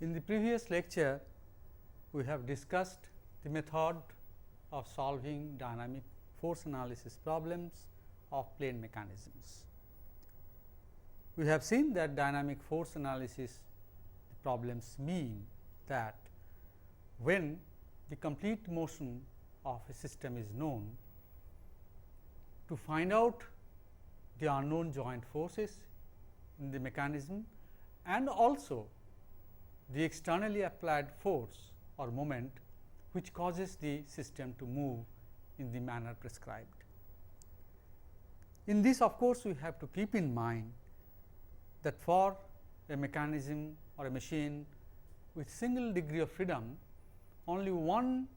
In the previous lecture, we have discussed the method of solving dynamic force analysis problems of plane mechanisms. We have seen that dynamic force analysis problems mean that when the complete motion of a system is known, to find out the unknown joint forces in the mechanism and also the externally applied force or moment which causes the system to move in the manner prescribed. In this, of course, we have to keep in mind that for a mechanism or a machine with single degree of freedom, only one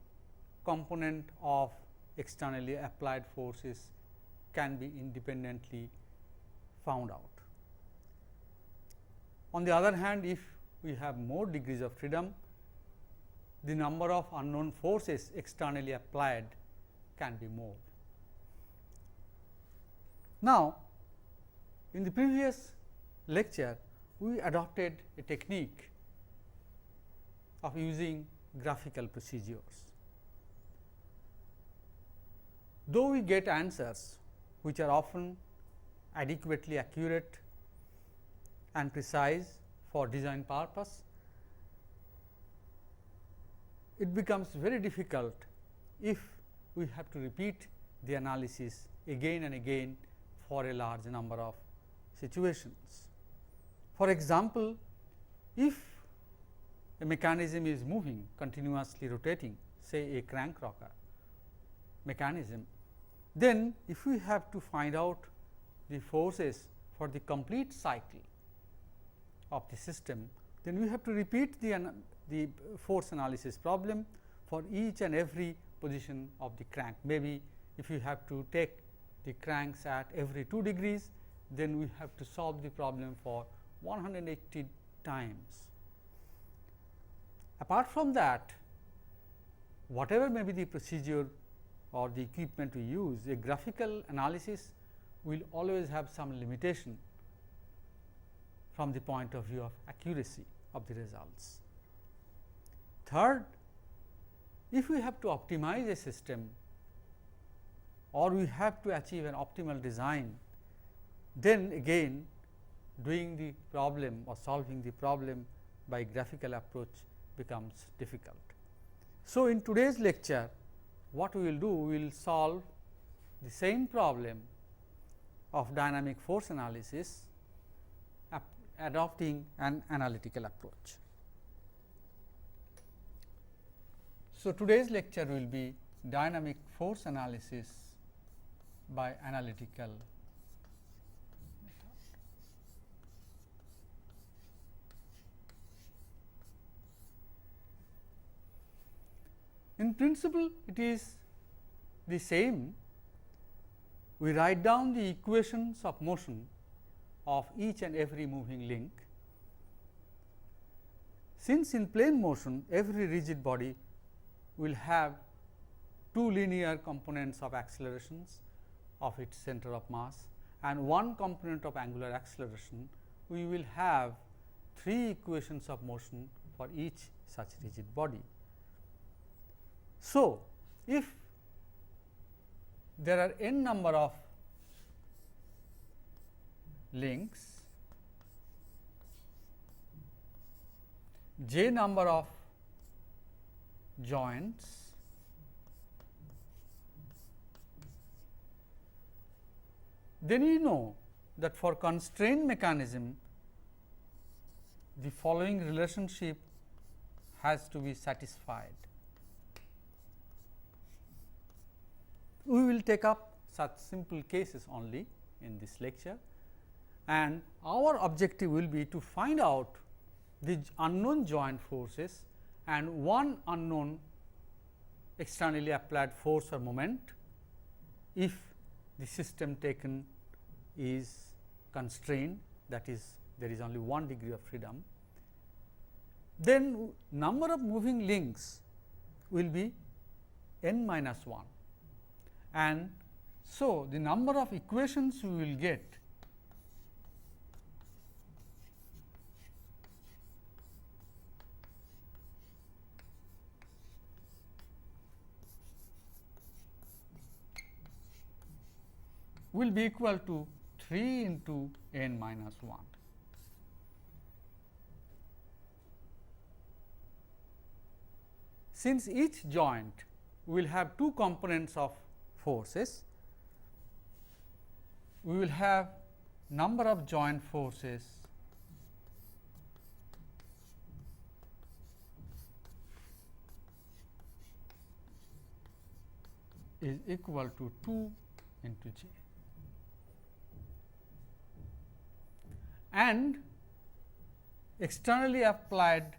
component of externally applied forces can be independently found out. On the other hand, if we have more degrees of freedom, the number of unknown forces externally applied can be more. Now, in the previous lecture, we adopted a technique of using graphical procedures. Though we get answers which are often adequately accurate and precise for design purpose, it becomes very difficult if we have to repeat the analysis again and again for a large number of situations. For example, if a mechanism is moving, continuously rotating, say a crank rocker mechanism, then if we have to find out the forces for the complete cycle of the system, then we have to repeat the force analysis problem for each and every position of the crank. Maybe if you have to take the cranks at every 2 degrees, then we have to solve the problem for 180 times. Apart from that, whatever may be the procedure or the equipment we use, a graphical analysis will always have some limitation from the point of view of accuracy of the results. Third, if we have to optimize a system or we have to achieve an optimal design, then again doing the problem or solving the problem by graphical approach becomes difficult. So, in today's lecture, what we will do, we will solve the same problem of dynamic force analysis adopting an analytical approach. So, today's lecture will be dynamic force analysis by analytical method. In principle, it is the same. We write down the equations of motion of each and every moving link. Since in plane motion, every rigid body will have 2 linear components of accelerations of its center of mass and 1 component of angular acceleration, we will have 3 equations of motion for each such rigid body. So, if there are n number of links, j number of joints, then you know that for constrained mechanism, the following relationship has to be satisfied. We will take up such simple cases only in this lecture, and our objective will be to find out the unknown joint forces and one unknown externally applied force or moment if the system taken is constrained, that is there is only 1 degree of freedom. Then number of moving links will be n minus 1, and so the number of equations we will get will be equal to 3 into n minus 1. Since each joint will have two components of forces, we will have number of joint forces is equal to 2 into j, and externally applied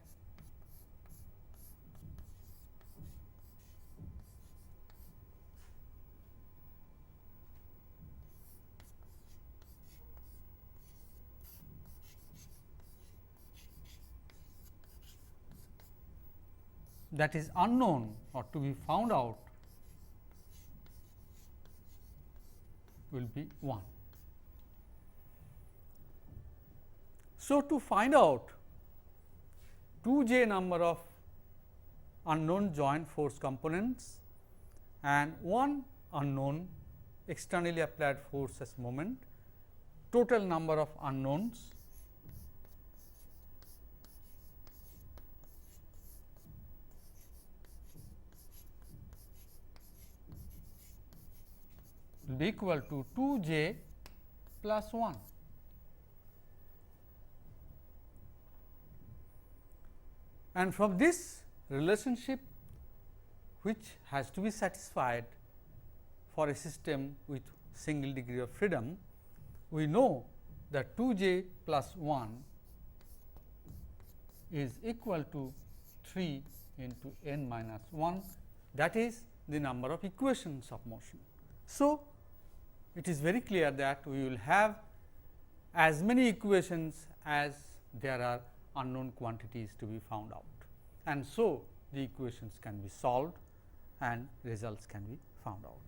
that is unknown or to be found out will be 1. So, to find out 2j number of unknown joint force components and one unknown externally applied force as moment, total number of unknowns will be equal to 2j plus 1. And from this relationship, which has to be satisfied for a system with single degree of freedom, we know that 2j plus 1 is equal to 3 into n minus 1, that is the number of equations of motion. So, it is very clear that we will have as many equations as there are unknown quantities to be found out, and so the equations can be solved and results can be found out.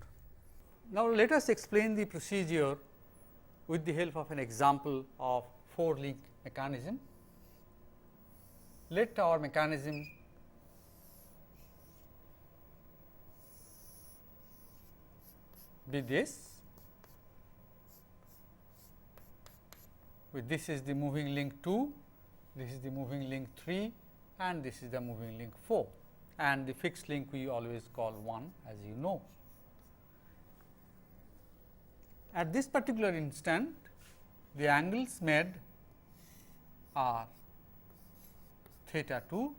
Now, let us explain the procedure with the help of an example of 4-link mechanism. Let our mechanism be this. With this is the moving link 2, this is the moving link 3, and this is the moving link 4, and the fixed link we always call 1, as you know. At this particular instant, the angles made are theta 2,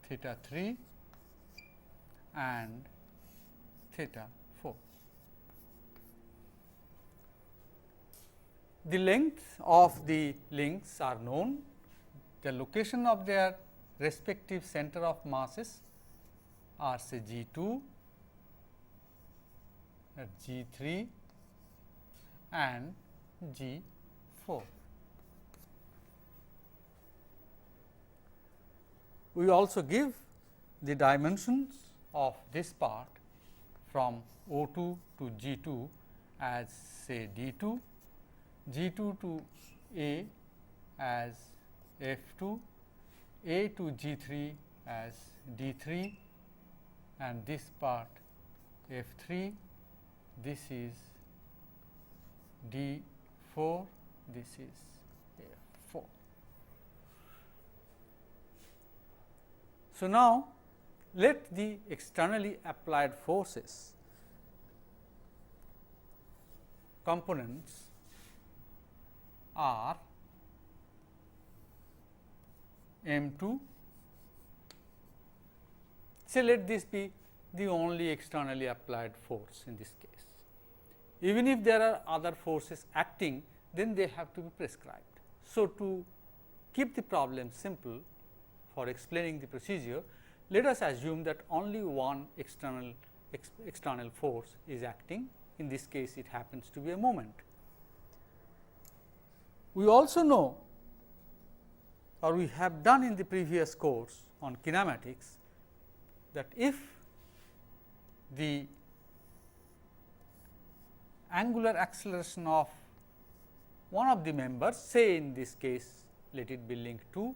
theta 3, and theta 4. The length of the links are known, the location of their respective center of masses are say G2, at G3 and G4. We also give the dimensions of this part from O2 to G2 as say D2, G2 to A as F2, A to G3 as D3, and this part F3, this is D4, this is F4. So, now let the externally applied forces components are M2. So, let this be the only externally applied force in this case. Even if there are other forces acting, then they have to be prescribed. So, to keep the problem simple for explaining the procedure, let us assume that only one external force is acting. In this case, it happens to be a moment. We also know, or we have done in the previous course on kinematics, that if the angular acceleration of one of the members, say in this case let it be link 2,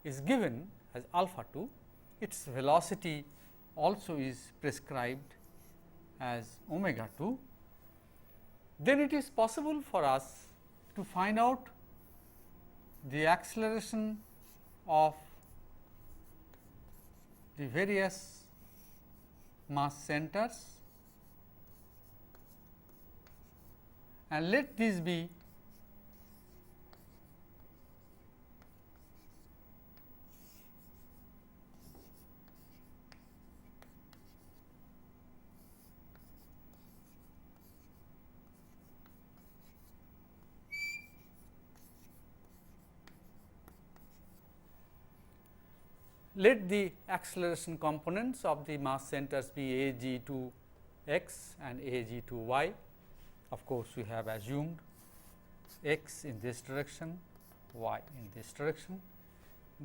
is given as alpha 2, its velocity also is prescribed as omega 2, then it is possible for us to find out the acceleration of the various mass centers, and let these be let the acceleration components of the mass centers be a g to x and a g to y. Of course, we have assumed x in this direction, y in this direction.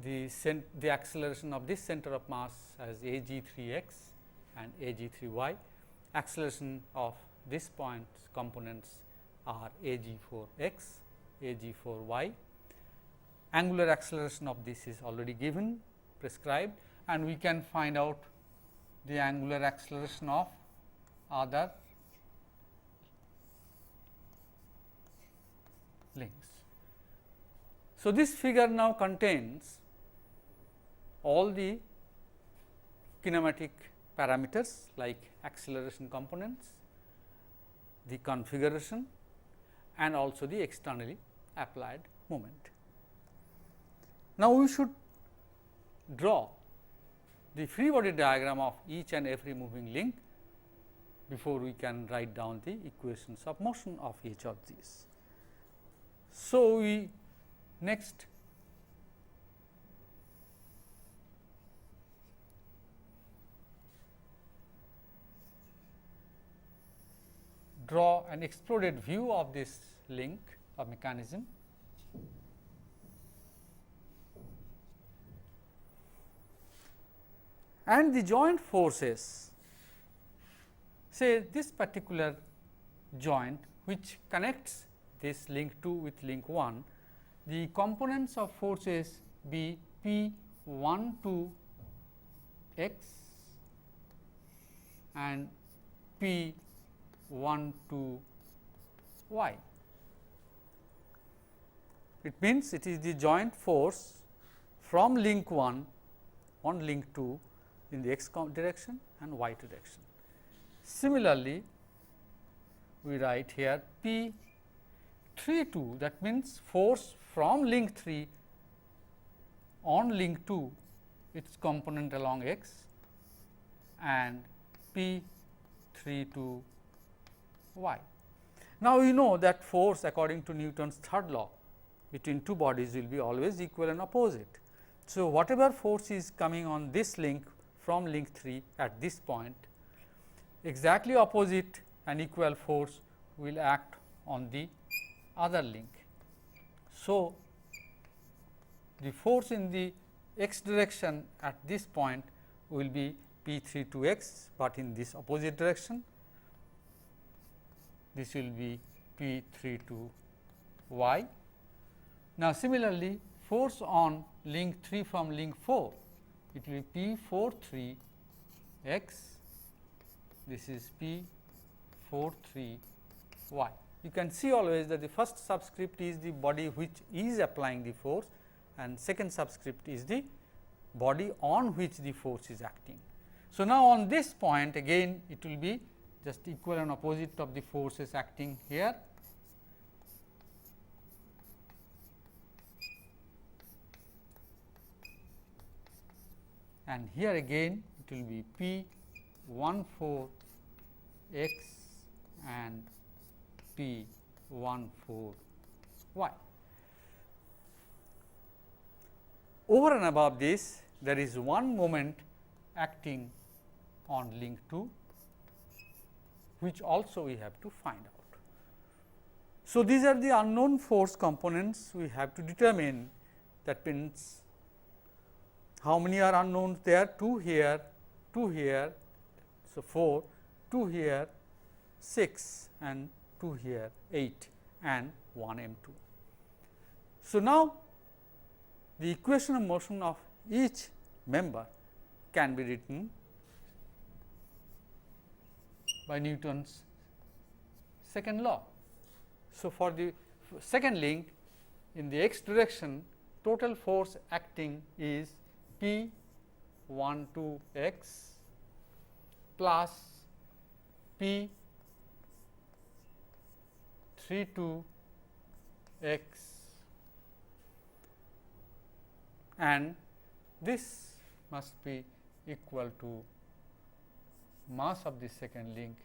The acceleration of this center of mass as a g 3 x and a g 3 y. Acceleration of this point components are a g 4 x, a g 4 y. Angular acceleration of this is already given, prescribed, and we can find out the angular acceleration of other links. So, this figure now contains all the kinematic parameters like acceleration components, the configuration, and also the externally applied moment. Now, we should draw the free body diagram of each and every moving link before we can write down the equations of motion of each of these. So, we next draw an exploded view of this link or mechanism. And the joint forces, say this particular joint which connects this link 2 with link 1, the components of forces be P 1 to x and P 1 to y. It means it is the joint force from link 1 on link 2 in the x direction and y direction. Similarly, we write here P 3 2, that means force from link 3 on link 2, its component along x, and P 3 2 y. Now, we know that force according to Newton's third law between two bodies will be always equal and opposite. So, whatever force is coming on this link from link 3 at this point, exactly opposite and equal force will act on the other link. So, the force in the x direction at this point will be P 3 to x, but in this opposite direction this will be P 3 to y. Now, similarly, force on link 3 from link 4, it will be P 4 3 x, this is P 4 3 y. You can see always that the first subscript is the body which is applying the force, and second subscript is the body on which the force is acting. So, now on this point again it will be just equal and opposite of the forces acting here. And here again it will be P 1 4 x and P 1 4 y. Over and above this, there is one moment acting on link 2, which also we have to find out. So, these are the unknown force components we have to determine. That means, how many are unknowns there? 2 here, 2 here, so 4, 2 here, 6 and 2 here, 8 and 1 m 2. So, now the equation of motion of each member can be written by Newton's second law. So, for the second link in the x direction, total force acting is P 1 2 x plus P 3 2 x, and this must be equal to mass of the second link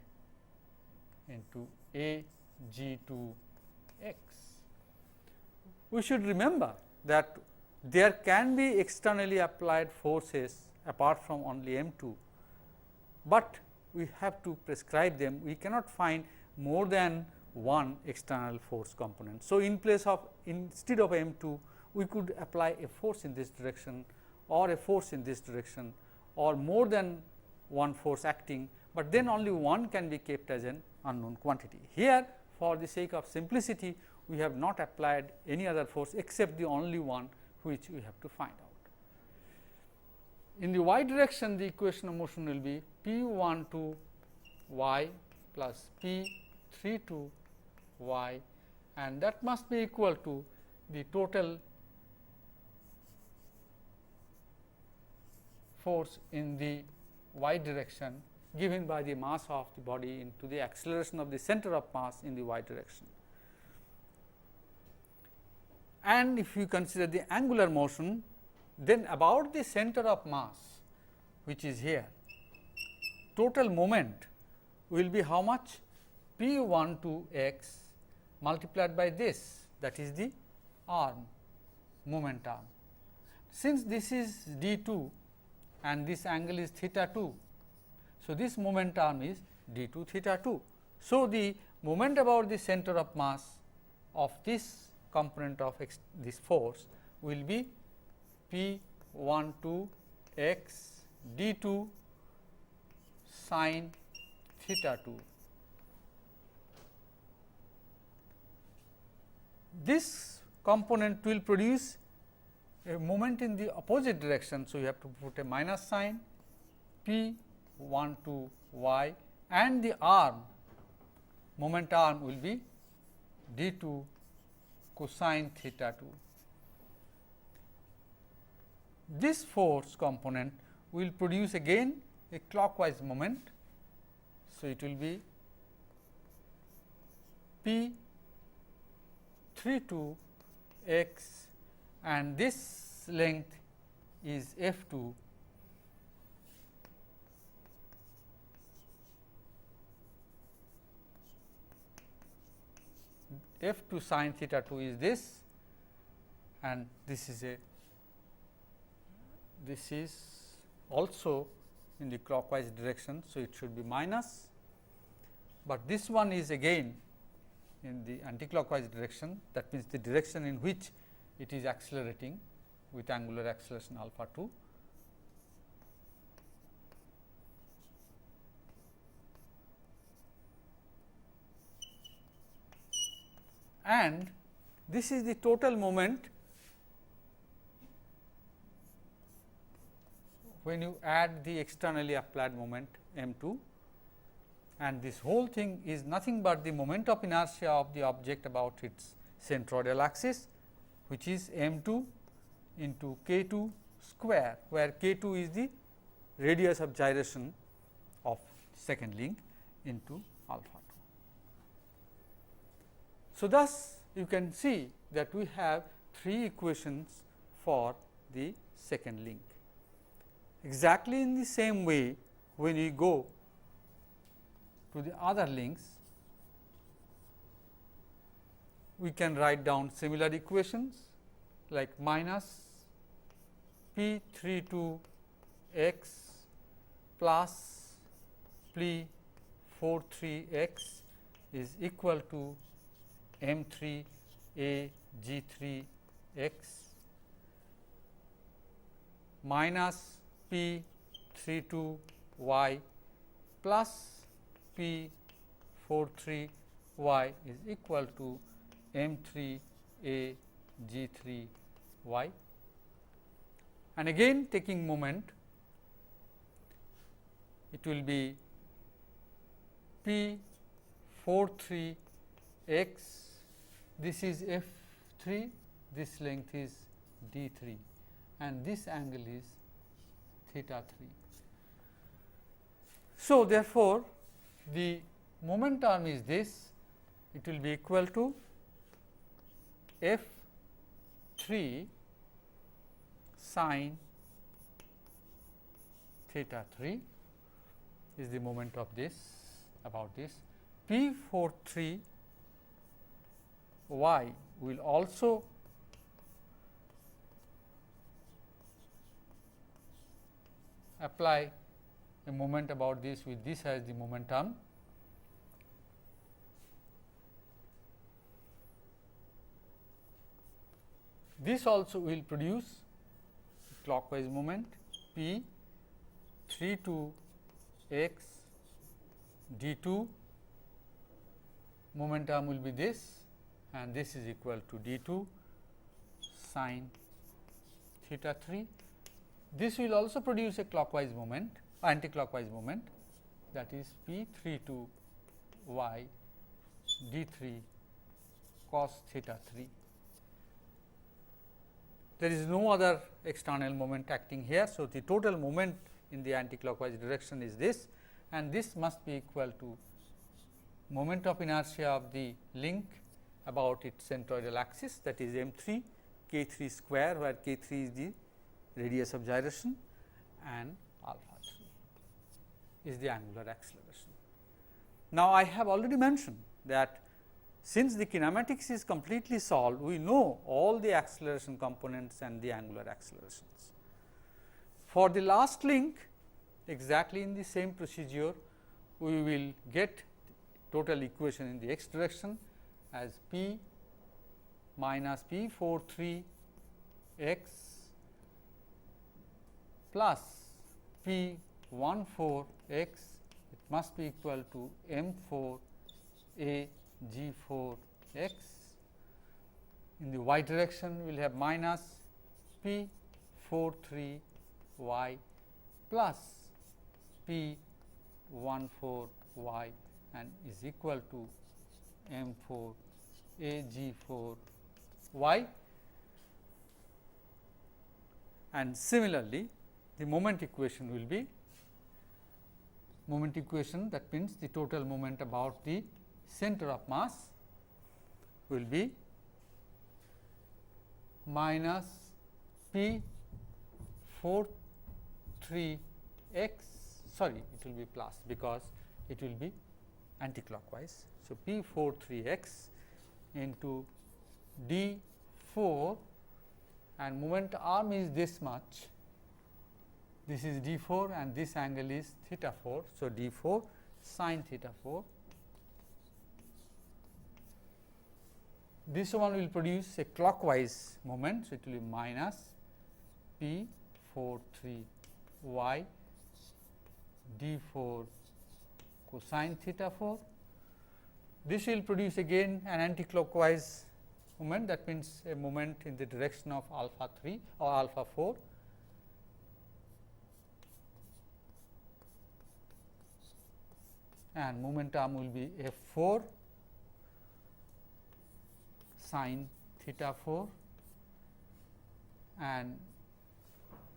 into A g 2 x. We should remember that there can be externally applied forces apart from only M2, but we have to prescribe them. We cannot find more than one external force component. So, in place of instead of M2, we could apply a force in this direction or a force in this direction or more than one force acting, but then only one can be kept as an unknown quantity. Here, for the sake of simplicity, we have not applied any other force except the only one which we have to find out. In the y direction, the equation of motion will be P 1 2 y plus P 3 2 y, and that must be equal to the total force in the y direction given by the mass of the body into the acceleration of the center of mass in the y direction. And if you consider the angular motion, then about the center of mass, which is here, total moment will be how much? P 1 2 x multiplied by this, that is the arm, moment arm. Since this is d 2 and this angle is theta 2, so this moment arm is d 2 theta 2. So, the moment about the center of mass of this component of this force will be P 1 2 x d 2 sin theta 2. This component will produce a moment in the opposite direction. So, you have to put a minus sign P 1 2 y, and the arm, moment arm will be d 2 cosine theta 2. This force component will produce again a clockwise moment. So, it will be P 3 2 x, and this length is f 2 . F 2 sin theta 2 is this, and this is also in the clockwise direction. So, it should be minus, but this one is again in the anticlockwise direction, that means the direction in which it is accelerating with angular acceleration alpha 2. And this is the total moment when you add the externally applied moment m 2, and this whole thing is nothing but the moment of inertia of the object about its centroidal axis, which is m 2 into k 2 square, where k 2 is the radius of gyration of second link into alpha 2. So, thus you can see that we have three equations for the second link. Exactly in the same way, when we go to the other links, we can write down similar equations like minus P 3 2 x plus P 4 3 x is equal to m 3 a g 3 x minus P 3 2 y plus P 4 3 y is equal to m 3 a g 3 y, and again taking moment, it will be P 4 3 x, this is f 3, this length is d 3 and this angle is theta 3. So, therefore, the moment term is this, it will be equal to f 3 sin theta 3 is the moment of this, about this. P 4 3 y will also apply a moment about this with this as the momentum. This also will produce clockwise moment P 3 2 x d 2, momentum will be this and this is equal to d 2 sin theta 3. This will also produce a clockwise moment, anti-clockwise moment, that is P 3 2 y d 3 cos theta 3. There is no other external moment acting here. So, the total moment in the anti-clockwise direction is this, and this must be equal to moment of inertia of the link about its centroidal axis, that is m 3 k 3 square, where k 3 is the radius of gyration and alpha 3 is the angular acceleration. Now, I have already mentioned that since the kinematics is completely solved, we know all the acceleration components and the angular accelerations. For the last link, exactly in the same procedure, we will get total equation in the x direction as P minus P 4 3 x plus P 1 4 x, it must be equal to m 4 a g 4 x. In the y direction, we will have minus P 4 3 y plus P 1 4 y and is equal to m 4 a g 4 y. And similarly, the moment equation will be moment equation, that means the total moment about the center of mass will be minus P 4 3 x, sorry, it will be plus because it will be anticlockwise. So, P 4 3 x into d 4 and moment arm is this much, this is d 4 and this angle is theta 4. So, d 4 sin theta 4. This one will produce a clockwise moment. So, it will be minus P 4 3 y d 4 cosine theta 4. This will produce again an anticlockwise moment, that means a moment in the direction of alpha 3 or alpha 4. And momentum will be f 4 sin theta 4, and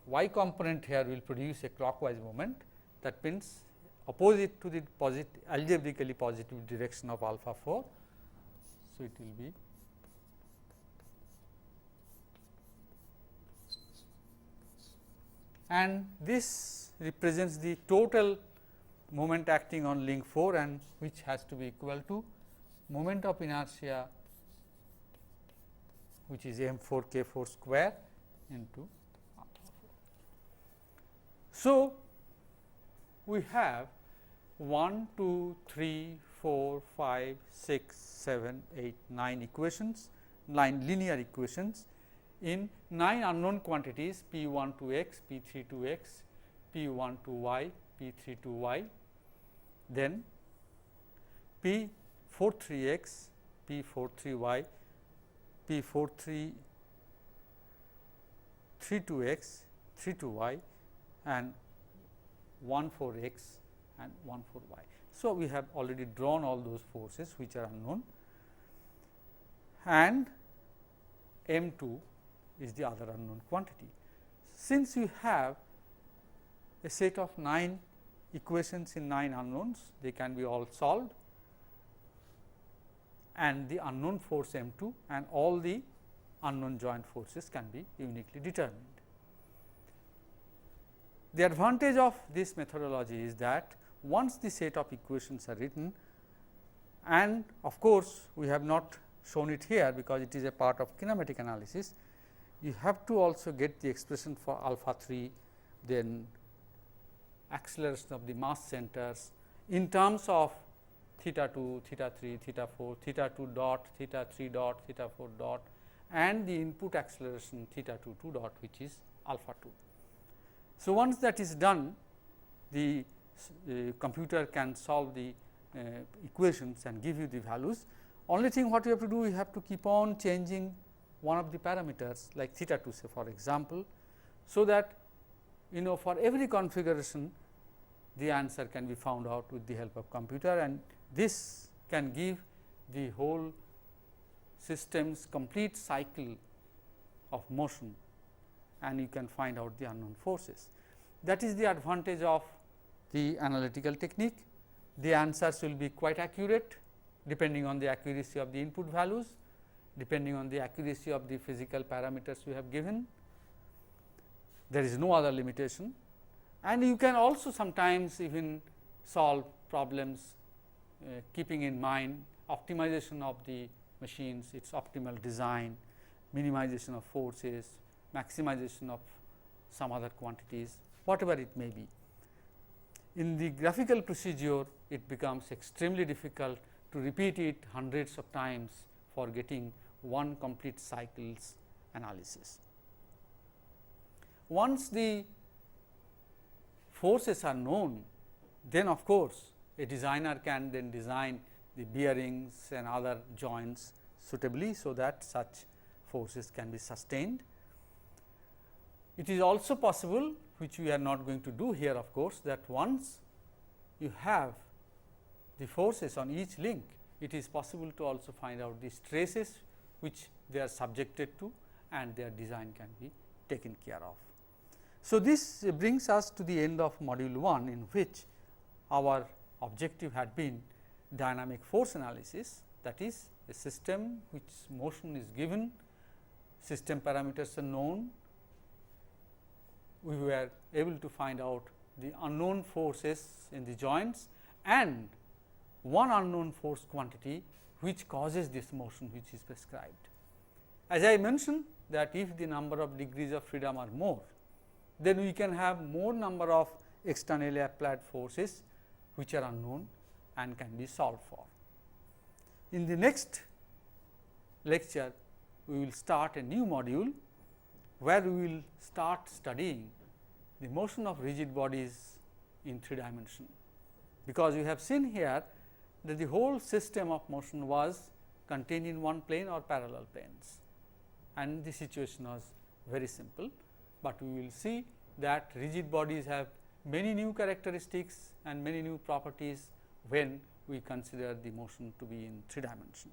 y component here will produce a clockwise moment, that means opposite to the algebraically positive direction of alpha 4. So, it will be and this represents the total moment acting on link 4 and which has to be equal to moment of inertia, which is m 4 k 4 square into alpha 4. So, we have 1, 2, 3, 4, 5, 6, 7, 8, 9 equations, 9 linear equations in 9 unknown quantities P 1 2 x, P 3 2 x, P 1 2 y, P 3 2 y, then P 4 3 x, P 4 3 y, P 4 3 2 x, 3 2 y and 1 4 x and 1 4 y. So, we have already drawn all those forces which are unknown, and m 2 is the other unknown quantity. Since you have a set of 9 equations in 9 unknowns, they can be all solved, and the unknown force m 2 and all the unknown joint forces can be uniquely determined. The advantage of this methodology is that once the set of equations are written, and of course, we have not shown it here because it is a part of kinematic analysis, you have to also get the expression for alpha 3, then acceleration of the mass centers in terms of theta 2, theta 3, theta 4, theta 2 dot, theta 3 dot, theta 4 dot, and the input acceleration theta 2 2 dot, which is alpha 2. So, once that is done, the computer can solve the equations and give you the values. Only thing what you have to do, you have to keep on changing one of the parameters like theta 2 say for example, so that for every configuration the answer can be found out with the help of computer, and this can give the whole system's complete cycle of motion, and you can find out the unknown forces. That is the advantage of the analytical technique. The answers will be quite accurate depending on the accuracy of the input values, depending on the accuracy of the physical parameters we have given. There is no other limitation, and you can also sometimes even solve problems keeping in mind optimization of the machines, its optimal design, minimization of forces, maximization of some other quantities, whatever it may be. In the graphical procedure, it becomes extremely difficult to repeat it hundreds of times for getting one complete cycle's analysis. Once the forces are known, then of course, a designer can then design the bearings and other joints suitably, so that such forces can be sustained. It is also possible, which we are not going to do here of course, that once you have the forces on each link, it is possible to also find out the stresses which they are subjected to, and their design can be taken care of. So, this brings us to the end of module 1, in which our objective had been dynamic force analysis, that is a system which motion is given, system parameters are known, we were able to find out the unknown forces in the joints and one unknown force quantity which causes this motion which is prescribed. As I mentioned that if the number of degrees of freedom are more, then we can have more number of externally applied forces which are unknown and can be solved for. In the next lecture, we will start a new module where we will start studying the motion of rigid bodies in 3 dimension, because we have seen here that the whole system of motion was contained in one plane or parallel planes, and the situation was very simple, but we will see that rigid bodies have many new characteristics and many new properties when we consider the motion to be in 3 dimension.